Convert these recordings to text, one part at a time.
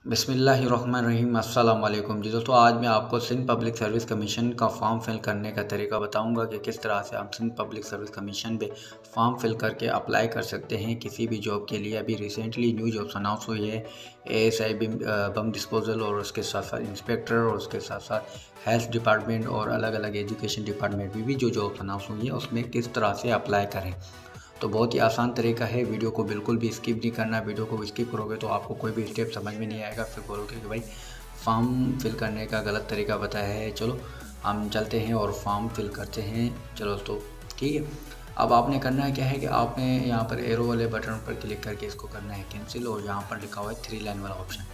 बिस्मिल्लाहिर्रहमानिर्रहीम। अस्सलाम वालेकुम जी दोस्तों, आज मैं आपको सिंध पब्लिक सर्विस कमीशन का फॉर्म फिल करने का तरीका बताऊंगा कि किस तरह से आप सिंध पब्लिक सर्विस कमीशन पे फॉर्म फिल करके अप्लाई कर सकते हैं किसी भी जॉब के लिए। अभी रिसेंटली न्यू जॉब्स अनाउंस हुई है, ASI बम डिस्पोजल और उसके साथ साथ इंस्पेक्टर और उसके साथ साथ हेल्थ डिपार्टमेंट और अलग अलग एजुकेशन डिपार्टमेंट में भी जो जॉब्स अनाउंस हुई है उसमें किस तरह से अप्लाई करें। तो बहुत ही आसान तरीका है, वीडियो को बिल्कुल भी स्किप नहीं करना। वीडियो को स्किप करोगे तो आपको कोई भी स्टेप समझ में नहीं आएगा, फिर बोलोगे कि भाई फॉर्म फिल करने का गलत तरीका बताया है। चलो हम चलते हैं और फॉर्म फिल करते हैं। चलो तो ठीक है। अब आपने करना है क्या है कि आपने यहाँ पर एरो वाले बटन पर क्लिक करके इसको करना है कैंसिल, और यहाँ पर लिखा हुआ है 3 लाइन वाला ऑप्शन।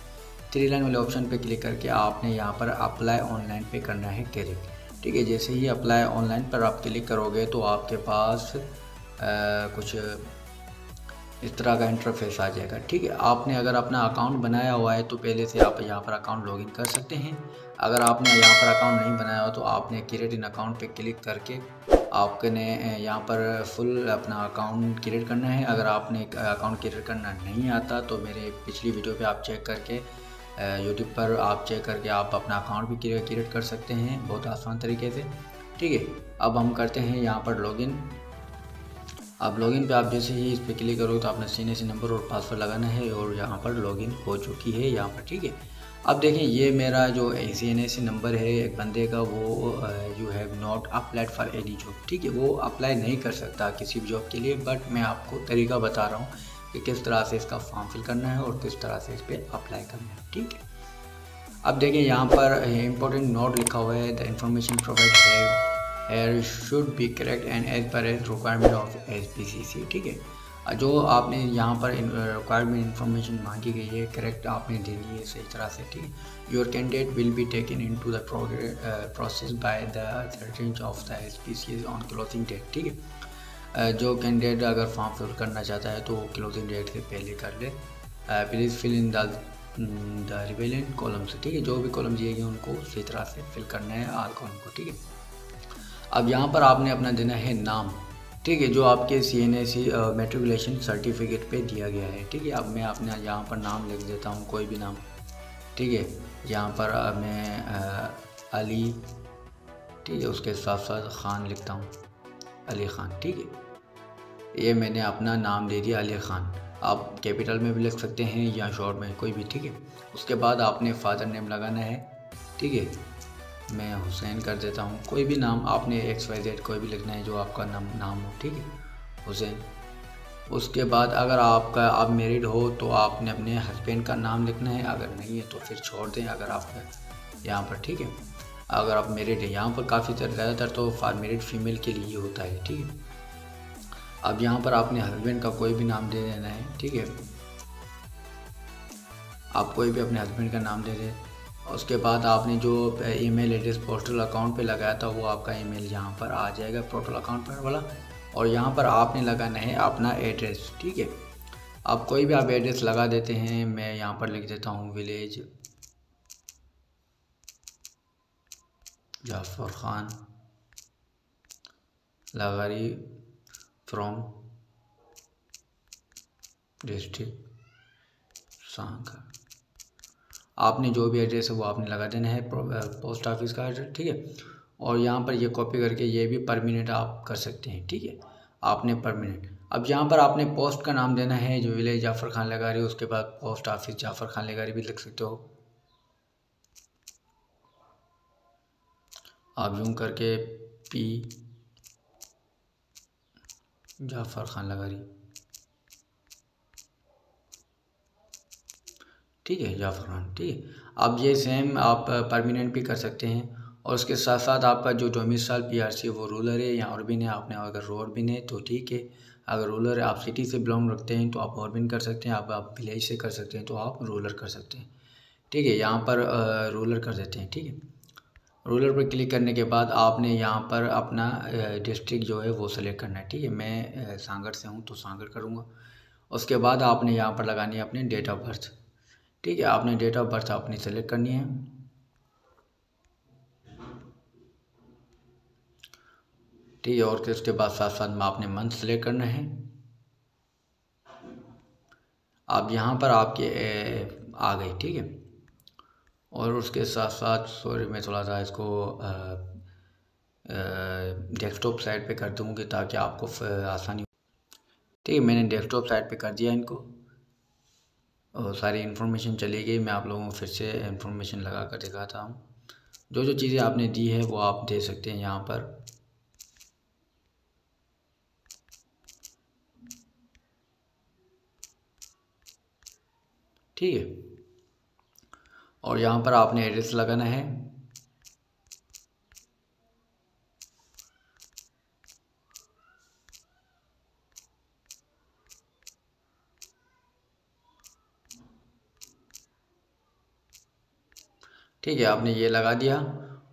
3 लाइन वाले ऑप्शन पे क्लिक करके आपने यहाँ पर अप्लाई ऑनलाइन पे करना है क्लिक। ठीक है, जैसे ही अप्लाई ऑनलाइन पर आप क्लिक करोगे तो आपके पास कुछ इस तरह का इंटरफेस आ जाएगा। ठीक है, आपने अगर अपना अकाउंट बनाया हुआ है तो पहले से आप यहाँ पर अकाउंट लॉगिन कर सकते हैं। अगर आपने यहाँ पर अकाउंट नहीं बनाया हो तो आपने क्रिएट इन अकाउंट पे क्लिक करके आपने यहाँ पर फुल अपना अकाउंट क्रिएट करना है। अगर आपने अकाउंट क्रिएट करना नहीं आता तो मेरे पिछली वीडियो पे आप चेक करके यूट्यूब पर आप चेक करके आप अपना अकाउंट भी क्रिएट कर सकते हैं बहुत आसान तरीके से। ठीक है, अब हम करते हैं यहाँ पर लॉगिन। अब लॉगिन पे आप जैसे ही इस पर क्लिक करोगे तो आपने CNC नंबर और पासवर्ड लगाना है और यहाँ पर लॉगिन हो चुकी है यहाँ पर। ठीक है, अब देखें ये मेरा जो CNC नंबर है एक बंदे का, वो you have not applied for any job. ठीक है, वो अप्लाई नहीं कर सकता किसी भी जॉब के लिए, बट मैं आपको तरीका बता रहा हूँ कि किस तरह से इसका फॉर्म फिल करना है और किस तरह से इस पर अप्लाई करना है। ठीक है, अब देखिए यहाँ पर इम्पोर्टेंट नोट लिखा हुआ है, द इंफॉर्मेशन प्रोवाइड है should be correct and as per as requirement of SPCC। ठीक है, जो आपने यहाँ पर रिक्वायरमेंट इन्फॉर्मेशन मांगी गई है करेक्ट आपने देनी है सही तरह से। ठीक है, your candidate will be taken into the process by the 13th of the SPCC on closing date. ठीक है, जो कैंडिडेट अगर फॉर्म फिल करना चाहता है तो वो क्लोजिंग डेट से पहले कर ले। Please fill in the relevant column से। ठीक है, जो भी कॉलम दिए गए उनको सही तरह से फिल करना है आल कॉलम को। ठीक है, अब यहाँ पर आपने अपना देना है नाम। ठीक है, जो आपके CNC मेट्रिकुलेशन सर्टिफिकेट पे दिया गया है। ठीक है, अब मैं अपना यहाँ पर नाम लिख देता हूँ, कोई भी नाम। ठीक है, यहाँ पर मैं अली, ठीक है, उसके साथ साथ ख़ान लिखता हूँ, अली ख़ान। ठीक है, ये मैंने अपना नाम दे दिया अली ख़ान। आप कैपिटल में भी लिख सकते हैं या शॉर्ट में, कोई भी। ठीक है, उसके बाद आपने फादर नेम लगाना है। ठीक है, मैं हुसैन कर देता हूँ, कोई भी नाम आपने XYZ कोई भी लिखना है जो आपका नाम हो। ठीक है, हुसैन। उसके बाद अगर आप मैरिड हो तो आपने अपने हस्बैंड का नाम लिखना है, अगर नहीं है तो फिर छोड़ दें अगर आप यहाँ पर। ठीक है, अगर आप मैरिड है, यहाँ पर काफ़ी ज़्यादातर तो फॉर मैरिड फीमेल के लिए होता है। ठीक है, अब यहाँ पर आपने हस्बैंड का कोई भी नाम दे देना है। ठीक है, आप कोई भी अपने हस्बैंड का नाम दे दें। उसके बाद आपने जो ईमेल एड्रेस पोस्टल अकाउंट पे लगाया था वो आपका ईमेल यहाँ पर आ जाएगा पोस्टल अकाउंट पर वाला, और यहाँ पर आपने लगाना है अपना एड्रेस। ठीक है, आप कोई भी आप एड्रेस लगा देते हैं। मैं यहाँ पर लिख देता हूँ विलेज जाफर खान लगारी फ्रॉम डिस्ट्रिक्ट सांगा। आपने जो भी एड्रेस है वो आपने लगा देना है, पोस्ट ऑफिस का एड्रेस। ठीक है, और यहाँ पर ये कॉपी करके ये भी परमिनेंट आप कर सकते हैं। ठीक है, आपने परमिनेंट। अब यहाँ पर आपने पोस्ट का नाम देना है, जो विलेज जाफ़र खान लगारी, उसके बाद पोस्ट ऑफिस जाफ़र खान लगारी भी लिख सकते हो आप, यूँ करके P जाफ़र खान लगारी। ठीक है, जाफ़र खान। ठीक है, अब ये सेम आप परमानेंट भी कर सकते हैं, और उसके साथ साथ आपका जो डोमिसाइल PRC है वो रूरल है या अर्बन है। आपने अगर अर्बन है तो ठीक है, अगर रूरल है, आप सिटी से बिलोंग रखते हैं तो आप अर्बन कर सकते हैं, आप विलेज से कर सकते हैं तो आप रूरल कर सकते हैं। ठीक है, यहाँ पर रूरल कर देते हैं। ठीक है, रूरल पर क्लिक करने के बाद आपने यहाँ पर अपना डिस्ट्रिक्ट जो है वो सेलेक्ट करना है। ठीक है, मैं सांगड़ से हूँ तो सांगड़ करूँगा। उसके बाद आपने यहाँ पर लगानी है अपनी डेट ऑफ बर्थ। ठीक है, आपने डेट ऑफ बर्थ अपनी सेलेक्ट करनी है। ठीक है, और उसके बाद साथ साथ में आपने मंथ सेलेक्ट करना है। अब यहाँ पर आपके आ गई, ठीक है। और उसके साथ साथ सॉरी मैं थोड़ा सा इसको डेस्कटॉप साइड पे कर दूँगी ताकि आपको आसानी, ठीक है। मैंने डेस्कटॉप साइड पे कर दिया इनको और सारी इन्फॉर्मेशन चली गई। मैं आप लोगों को फिर से इन्फॉर्मेशन लगा कर दिखाता हूँ। जो जो चीज़ें आपने दी है वो आप दे सकते हैं यहाँ पर, ठीक है। और यहाँ पर आपने एड्रेस लगाना है, ठीक है। आपने ये लगा दिया।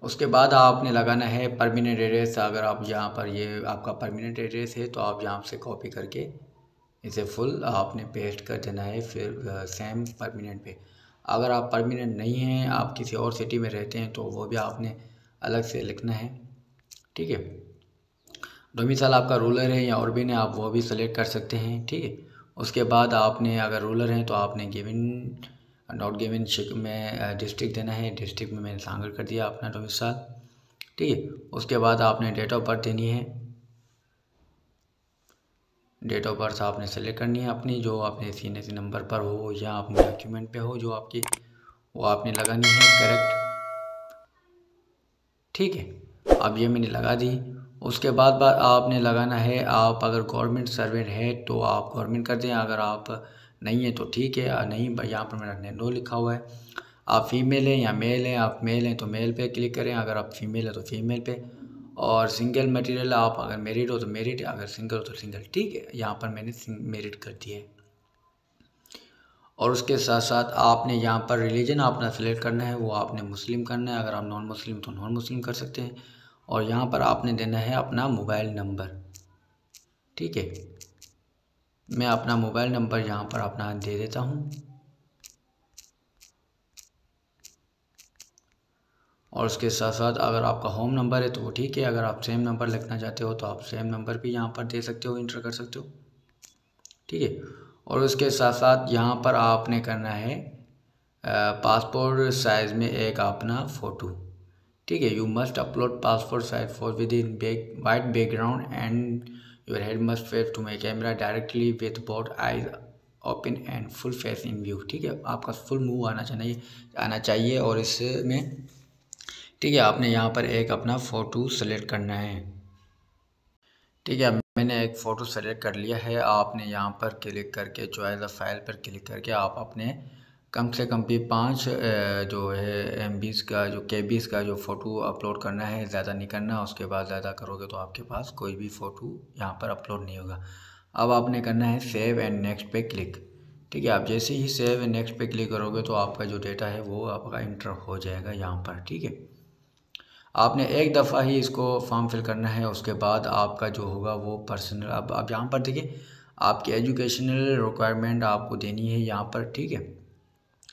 उसके बाद आपने लगाना है परमानेंट एड्रेस। अगर आप यहाँ पर ये आपका परमानेंट एड्रेस है तो आप यहाँ से कॉपी करके इसे फुल आपने पेस्ट कर देना है फिर सेम परमानेंट पे। अगर आप परमानेंट नहीं हैं, आप किसी और सिटी में रहते हैं, तो वो भी आपने अलग से लिखना है, ठीक है। डोमिसाइल आपका रूरल है या अर्बन है, आप वो भी सेलेक्ट कर सकते हैं, ठीक है। उसके बाद आपने अगर रूरल हैं तो आपने गिवन नॉट गिवन में डिस्ट्रिक्ट देना है। डिस्ट्रिक्ट में मैंने सांगड़ कर दिया अपना डोमिसाइल, ठीक है। उसके बाद आपने डेट ऑफ बर्थ देनी है। डेट ऑफ बर्थ आपने सेलेक्ट करनी है अपनी, जो अपने सीएनसी नंबर पर हो या अपने डॉक्यूमेंट पे हो जो आपकी, वो आपने लगानी है करेक्ट, ठीक है। अब ये मैंने लगा दी। उसके बाद आपने लगाना है, आप अगर गवर्नमेंट सर्वेंट है तो आप गवर्नमेंट कर दें, अगर आप नहीं है तो ठीक है। नहीं, यहाँ पर मेरा नो लिखा हुआ है। आप फीमेल हैं या मेल हैं, आप मेल हैं तो मेल पे क्लिक करें, अगर आप फीमेल है तो फीमेल पे। और सिंगल मटेरियल, आप अगर मैरिड हो तो मैरिड, अगर सिंगल हो तो सिंगल, ठीक है। यहाँ पर मैंने मैरिड कर दिया है। और उसके साथ साथ आपने यहाँ पर रिलीजन अपना सेलेक्ट करना है, वो आपने मुस्लिम करना है। अगर आप नॉन मुस्लिम तो नॉन मुस्लिम कर सकते हैं। और यहाँ पर आपने देना है अपना मोबाइल नंबर, ठीक है। मैं अपना मोबाइल नंबर यहाँ पर अपना दे देता हूँ। और उसके साथ साथ अगर आपका होम नंबर है तो वो ठीक है। अगर आप सेम नंबर लिखना चाहते हो तो आप सेम नंबर भी यहाँ पर दे सकते हो, इंटर कर सकते हो, ठीक है। और उसके साथ साथ यहाँ पर आपने करना है पासपोर्ट साइज़ में एक अपना फ़ोटो, ठीक है। You must upload passport size for with in white background and your head must face to my camera directly with both eyes open and full face in view, ठीक है। आपका full मुंह आना चाहिए और इसमें, ठीक है। आपने यहाँ पर एक अपना फ़ोटो सेलेक्ट करना है, ठीक है। अब मैंने एक फ़ोटो सेलेक्ट कर लिया है। आपने यहाँ पर क्लिक करके चॉइस द फाइल पर क्लिक करके आप अपने कम से कम भी 5 जो है MBs का जो KBs का जो फ़ोटो अपलोड करना है, ज़्यादा नहीं करना। उसके बाद ज़्यादा करोगे तो आपके पास कोई भी फ़ोटो यहाँ पर अपलोड नहीं होगा। अब आपने करना है सेव एंड नेक्स्ट पे क्लिक, ठीक है। आप जैसे ही सेव एंड नेक्स्ट पे क्लिक करोगे तो आपका जो डेटा है वो आपका इंटर हो जाएगा यहाँ पर, ठीक है। आपने एक दफ़ा ही इसको फॉर्म फिल करना है, उसके बाद आपका जो होगा वो पर्सनल, अब यहाँ पर देखिए आपकी एजुकेशनल रिक्वायरमेंट आपको देनी है यहाँ पर, ठीक है।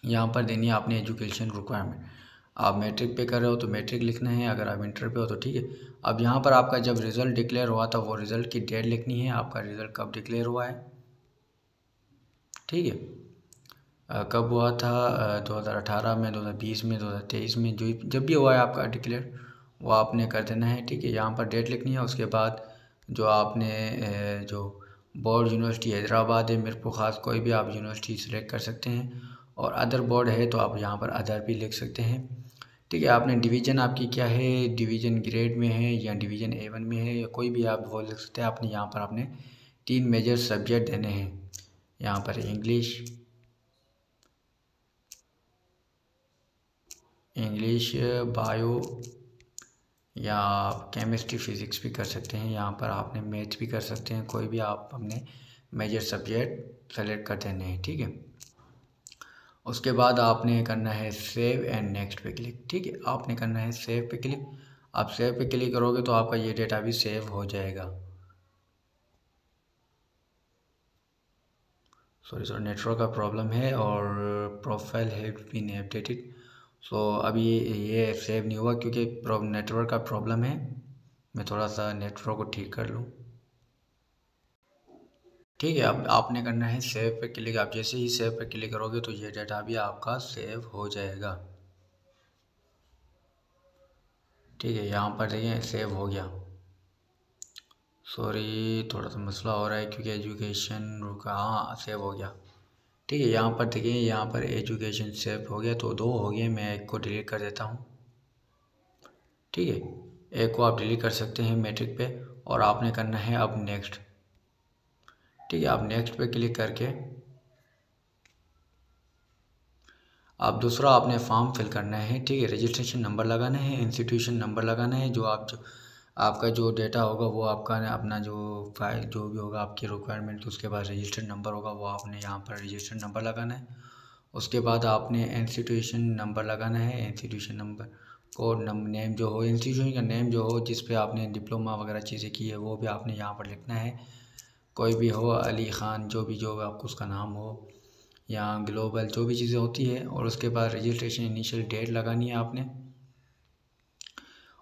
यहाँ पर देनी है आपने एजुकेशन रिक्वायरमेंट। आप मैट्रिक पे कर रहे हो तो मैट्रिक लिखना है, अगर आप इंटर पे हो तो ठीक है। अब यहाँ पर आपका जब रिज़ल्ट डिक्लेयर हुआ था वो रिज़ल्ट की डेट लिखनी है, आपका रिज़ल्ट कब डिक्लेयर हुआ है, ठीक है। कब हुआ था 2018 में, 2020 में, 2023 में, जो जब भी हुआ है आपका डिक्लेयर वो आपने कर देना है, ठीक है। यहाँ पर डेट लिखनी है। उसके बाद जो आपने जो बोर्ड यूनिवर्सिटी हैदराबाद है, मेरे को ख़ास कोई भी आप यूनिवर्सिटी सेलेक्ट कर सकते हैं। और अदर बोर्ड है तो आप यहाँ पर अदर भी लिख सकते हैं, ठीक है। आपने डिवीज़न आपकी क्या है, डिवीज़न ग्रेड में है या डिवीज़न A1 में है या कोई भी आप वो लिख सकते हैं। आपने यहाँ पर आपने 3 मेजर सब्जेक्ट देने हैं। यहाँ पर इंग्लिश, बायो या आप केमिस्ट्री फिज़िक्स भी कर सकते हैं। यहाँ पर आपने मैथ भी कर सकते हैं, कोई भी आप अपने मेजर सब्जेक्ट सेलेक्ट कर देने हैं, ठीक है। उसके बाद आपने करना है सेव एंड नेक्स्ट पे क्लिक, ठीक है। आपने करना है सेव पे क्लिक। आप सेव पे क्लिक करोगे तो आपका ये डेटा भी सेव हो जाएगा। सॉरी नेटवर्क का प्रॉब्लम है और प्रोफाइल हैव बीन अपडेटेड। सो अभी ये सेव नहीं हुआ क्योंकि नेटवर्क का प्रॉब्लम है। मैं थोड़ा सा नेटवर्क को ठीक कर लूँ। ठीक है, अब आपने करना है सेव पे क्लिक। आप जैसे ही सेव पे क्लिक करोगे तो ये डाटा भी आपका सेव हो जाएगा। ठीक है, यहाँ पर देखिए सेव हो गया। सॉरी, थोड़ा सा मसला हो रहा है क्योंकि एजुकेशन रुका। हाँ, सेव हो गया। ठीक है, यहाँ पर देखिए, यहाँ पर एजुकेशन सेव हो गया, तो दो हो गए। मैं एक को डिलीट कर देता हूँ। ठीक है, एक को आप डिलीट कर सकते हैं मैट्रिक पे, और आपने करना है अब नेक्स्ट। ठीक है, आप नेक्स्ट पे क्लिक करके आप दूसरा आपने फॉर्म फिल करना है। ठीक है, रजिस्ट्रेशन नंबर लगाना है, इंस्टीट्यूशन नंबर लगाना है, जो आपका जो डेटा होगा वो आपका अपना जो फाइल जो भी होगा आपकी रिक्वायरमेंट, उसके बाद रजिस्टर्ड नंबर होगा वो आपने यहाँ पर रजिस्टर्ड नंबर लगाना है। उसके बाद आपने इंस्टीट्यूशन नंबर लगाना है। इंस्टीट्यूशन नंबर को नेम जो हो, इंस्टीट्यूशन का नेम जो हो जिस पे आपने डिप्लोमा वगैरह चीज़ें की है वो भी आपने यहाँ पर लिखना है। कोई भी हो, अली ख़ान, जो भी आपको उसका नाम हो, या ग्लोबल, जो भी चीज़ें होती है। और उसके बाद रजिस्ट्रेशन इनिशियल डेट लगानी है आपने।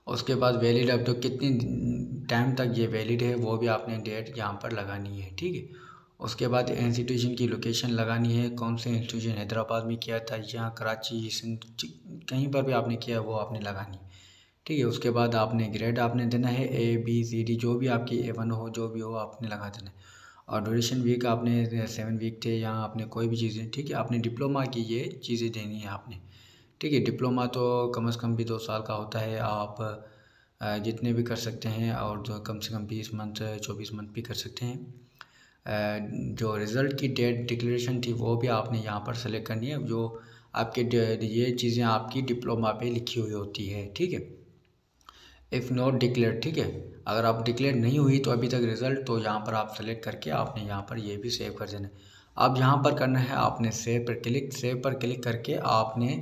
उसके बाद वैलिड, अब तो कितनी टाइम तक ये वैलिड है वो भी आपने डेट यहाँ पर लगानी है। ठीक है, उसके बाद इंस्टीट्यूशन की लोकेशन लगानी है, कौन से इंस्टीट्यूशन, हैदराबाद में किया था या कराची, सिंध, कहीं पर भी आपने किया वो आपने लगानी है। ठीक है, उसके बाद आपने ग्रेड आपने देना है ABCD, जो भी आपकी A1 हो, जो भी हो आपने लगा देना है। और ड्यूरेशन वीक आपने 7 वीक थे, या आपने कोई भी चीज़ें। ठीक है, आपने डिप्लोमा की ये चीज़ें देनी है आपने। ठीक है, डिप्लोमा तो कम से कम भी 2 साल का होता है। आप जितने भी कर सकते हैं, और जो कम से कम 20 मंथ 24 मंथ भी कर सकते हैं। जो रिज़ल्ट की डेट डिक्लेरेशन थी वो भी आपने यहाँ पर सेलेक्ट करनी है, जो आपके ये चीज़ें आपकी डिप्लोमा पे लिखी हुई होती है। ठीक है, इफ़ नॉट डिक्लेयर। ठीक है, अगर आप डिक्लेयर नहीं हुई तो अभी तक रिज़ल्ट, तो यहाँ पर आप सेलेक्ट करके आपने यहाँ पर ये भी सेव कर देना है। अब यहाँ पर करना है आपने सेव पर क्लिक। सेव पर क्लिक करके आपने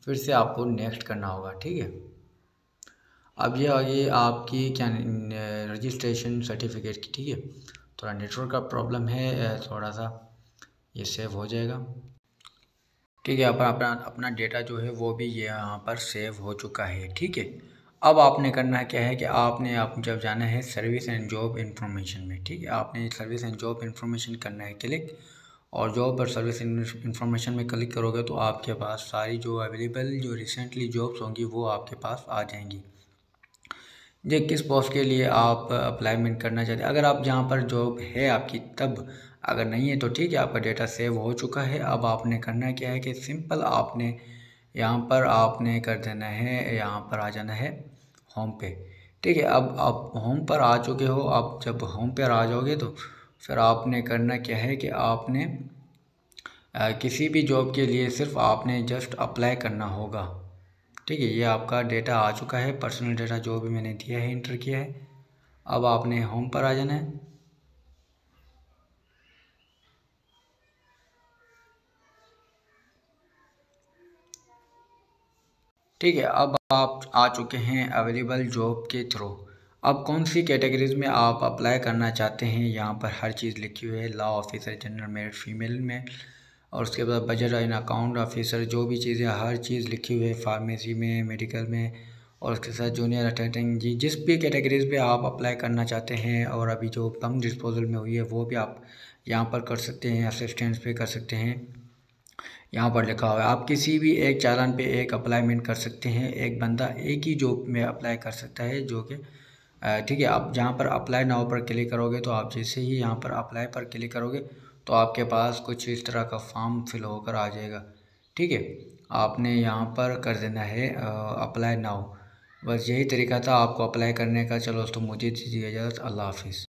फिर से आपको नेक्स्ट करना होगा। ठीक है, अब ये आगे आपकी क्या रजिस्ट्रेशन सर्टिफिकेट की। ठीक है, थोड़ा नेटवर्क का प्रॉब्लम है थोड़ा सा, ये सेव हो जाएगा। ठीक है, अपना अपना डेटा जो है वो भी ये यहाँ पर सेव हो चुका है। ठीक है, अब आपने करना है क्या है कि आपने आप जब जाना है सर्विस एंड जॉब इंफॉर्मेशन में। ठीक है, आपने सर्विस एंड जॉब इंफॉर्मेशन करना है क्लिक, और जॉब और सर्विस इंफॉर्मेशन में क्लिक करोगे तो आपके पास सारी जो अवेलेबल जो रिसेंटली जॉब्स होंगी वो आपके पास आ जाएंगी। जे किस पोस्ट के लिए आप अप्लाईमेंट करना चाहते हैं। अगर आप जहाँ पर जॉब है आपकी तब, अगर नहीं है तो ठीक है, आपका डेटा सेव हो चुका है। अब आपने करना क्या है कि सिंपल आपने यहाँ पर आपने कर देना है, यहाँ पर आ जाना है होम पे। ठीक है, अब आप होम पर आ चुके हो। आप जब होम पर आ जाओगे तो फिर आपने करना क्या है कि आपने किसी भी जॉब के लिए सिर्फ आपने जस्ट अप्लाई करना होगा। ठीक है, ये आपका डेटा आ चुका है, पर्सनल डेटा जो भी मैंने दिया है, इंटर किया है। अब आपने होम पर आ जाना है। ठीक है, अब आप आ चुके हैं अवेलेबल जॉब के थ्रू। अब कौन सी कैटेगरीज में आप अप्लाई करना चाहते हैं, यहाँ पर हर चीज़ लिखी हुई है। Law officer, general merit female में, और उसके बाद बजट एंड अकाउंट ऑफिसर, जो भी चीज़ें हर चीज़ लिखी हुई है, फार्मेसी में, मेडिकल में, और उसके साथ जूनियर अटेंडेंट जी, जिस भी कैटेगरीज पे आप अप्लाई करना चाहते हैं और अभी जो कम डिस्पोजल में हुई है वो भी आप यहाँ पर कर सकते हैं। असिस्टेंट्स पे कर सकते हैं, यहाँ पर लिखा हुआ है। आप किसी भी एक चालान पे एक अप्लाईमेंट कर सकते हैं। एक बंदा एक ही जॉब में अप्लाई कर सकता है, जो कि ठीक है। आप जहाँ पर अप्लाई नाउ पर क्लिक करोगे तो आप जैसे ही यहाँ पर अप्लाई पर क्लिक करोगे तो आपके पास कुछ इस तरह का फॉर्म फिल होकर आ जाएगा। ठीक है, आपने यहाँ पर कर देना है अप्लाई नाउ। बस यही तरीका था आपको अप्लाई करने का। चलो तो मुझे दीजिए इजाज़त, अल्लाह हाफिज़।